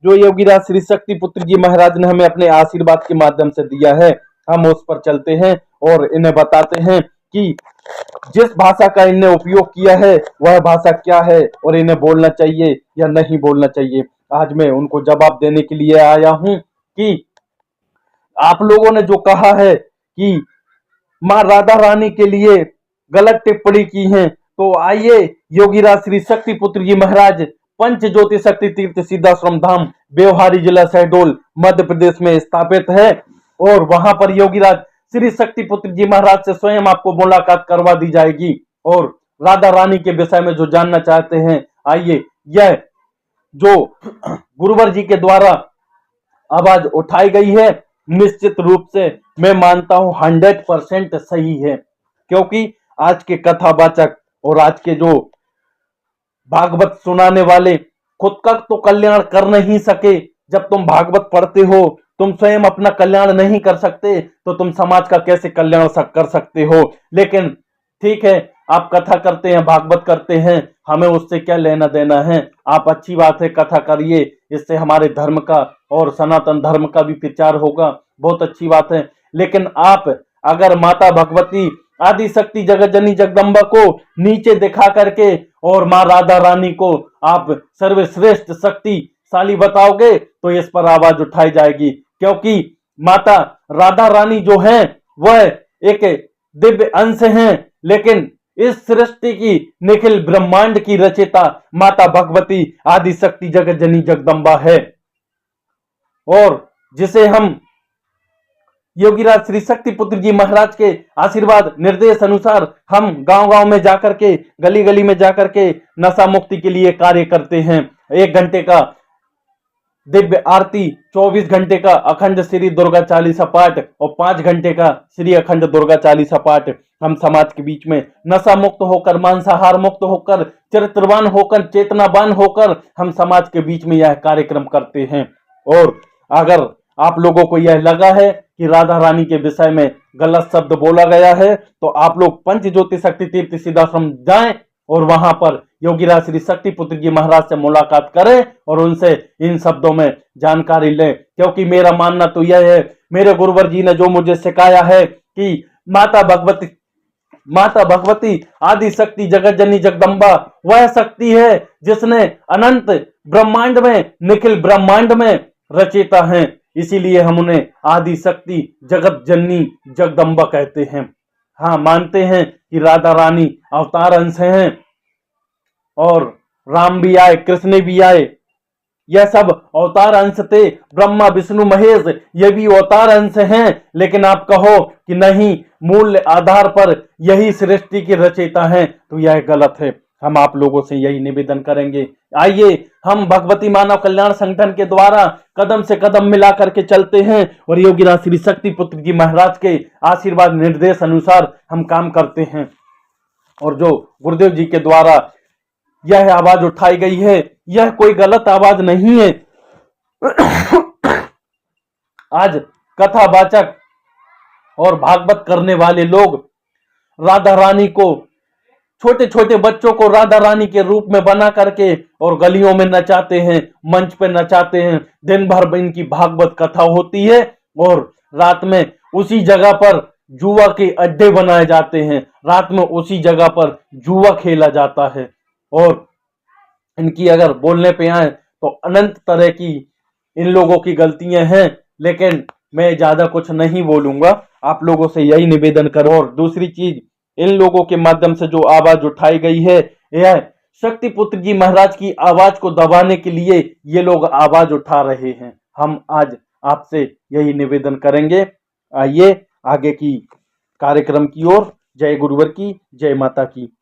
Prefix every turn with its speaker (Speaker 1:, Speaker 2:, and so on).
Speaker 1: जो योगीराज श्री शक्ति पुत्र जी महाराज ने हमें अपने आशीर्वाद के माध्यम से दिया है, हम उस पर चलते हैं और इन्हें बताते हैं कि जिस भाषा का इन्हें उपयोग किया है वह भाषा क्या है और इन्हें बोलना चाहिए या नहीं बोलना चाहिए। आज मैं उनको जवाब देने के लिए आया हूं कि आप लोगों ने जो कहा है कि माँ राधा रानी के लिए गलत टिप्पणी की है, तो आइए योगीराज श्री शक्ति पुत्र जी महाराज पंच ज्योति शक्ति तीर्थ सिद्धाश्रम धाम बेवहारी जिला शहडोल मध्य प्रदेश में स्थापित है और वहां पर योगीराज श्री शक्ति पुत्र जी महाराज से स्वयं आपको मुलाकात करवा दी जाएगी और राधा रानी के विषय में जो जानना चाहते हैं, आइए यह जो गुरुवर जी के द्वारा आवाज उठाई गई है निश्चित रूप से मैं मानता हूं 100% सही है, क्योंकि आज के कथावाचक और आज के जो भागवत सुनाने वाले खुद का तो कल्याण कर नहीं सके। जब तुम भागवत पढ़ते हो, तुम स्वयं अपना कल्याण नहीं कर सकते तो तुम समाज का कैसे कल्याण कर सकते हो। लेकिन ठीक है, आप कथा करते हैं, भागवत करते हैं, हमें उससे क्या लेना देना है। आप अच्छी बात है, कथा करिए, इससे हमारे धर्म का और सनातन धर्म का भी प्रचार होगा, बहुत अच्छी बात है। लेकिन आप अगर माता भगवती आदि शक्ति जगत जननी जगदम्बा को नीचे दिखा करके और माँ राधा रानी को आप सर्वश्रेष्ठ शक्तिशाली बताओगे तो इस पर आवाज उठाई जाएगी, क्योंकि माता राधा रानी जो है वह एक दिव्य अंश हैं, लेकिन इस सृष्टि की निखिल ब्रह्मांड की रचयिता माता भगवती आदि शक्ति जगत जननी जगदम्बा है। और जिसे हम योगीराज श्री शक्ति पुत्र जी महाराज के आशीर्वाद निर्देश अनुसार हम गांव-गांव में जाकर के, गली-गली में जाकर के नशा मुक्ति के लिए कार्य करते हैं। 1 घंटे का दिव्य आरती, 24 घंटे का अखंड श्री दुर्गा चालीसा पाठ और 5 घंटे का श्री अखंड दुर्गा चालीसा पाठ हम समाज के बीच में नशा मुक्त होकर, मांसाहार मुक्त होकर, चरित्रवान होकर, चेतनावान होकर हम समाज के बीच में यह कार्यक्रम करते हैं। और अगर आप लोगों को यह लगा है कि राधा रानी के विषय में गलत शब्द बोला गया है, तो आप लोग पंच ज्योति शक्ति तीर्थ सिद्धाश्रम जाएं और वहां पर योगीराज श्री शक्ति पुत्र जी महाराज से मुलाकात करें और उनसे इन शब्दों में जानकारी लें। क्योंकि मेरा मानना तो यह है, मेरे गुरुवर जी ने जो मुझे सिखाया है कि माता भगवती आदि शक्ति जगत जननी जगदम्बा वह शक्ति है जिसने अनंत ब्रह्मांड में, निखिल ब्रह्मांड में रचयिता हैं, इसीलिए हम उन्हें आदि शक्ति जगत जननी जगदम्बा कहते हैं। हाँ, मानते हैं कि राधा रानी अवतार अंश हैं और राम भी आए, कृष्ण भी आए, यह सब अवतार अंश थे। ब्रह्मा विष्णु महेश ये भी अवतार अंश हैं, लेकिन आप कहो कि नहीं, मूल आधार पर यही सृष्टि के रचयिता हैं, तो यह गलत है। हम आप लोगों से यही निवेदन करेंगे, आइए हम भगवती मानव कल्याण संगठन के द्वारा कदम से कदम मिला करके चलते हैं और योगीराज श्री शक्ति पुत्र जी महाराज के आशीर्वाद निर्देश अनुसार हम काम करते हैं। और जो गुरुदेव जी के द्वारा यह आवाज उठाई गई है, यह कोई गलत आवाज नहीं है। आज कथावाचक और भागवत करने वाले लोग राधा रानी को, छोटे छोटे बच्चों को राधा रानी के रूप में बना करके और गलियों में नचाते हैं, मंच पे नचाते हैं। दिन भर इनकी भागवत कथा होती है और रात में उसी जगह पर जुआ के अड्डे बनाए जाते हैं, रात में उसी जगह पर जुआ खेला जाता है। और इनकी अगर बोलने पे आए तो अनंत तरह की इन लोगों की गलतियां हैं, लेकिन मैं ज्यादा कुछ नहीं बोलूंगा, आप लोगों से यही निवेदन करूं। और दूसरी चीज, इन लोगों के माध्यम से जो आवाज उठाई गई है, यह शक्ति पुत्र जी महाराज की आवाज को दबाने के लिए ये लोग आवाज उठा रहे हैं। हम आज आपसे यही निवेदन करेंगे। आइए आगे की कार्यक्रम की ओर। जय गुरुवर की, जय माता की।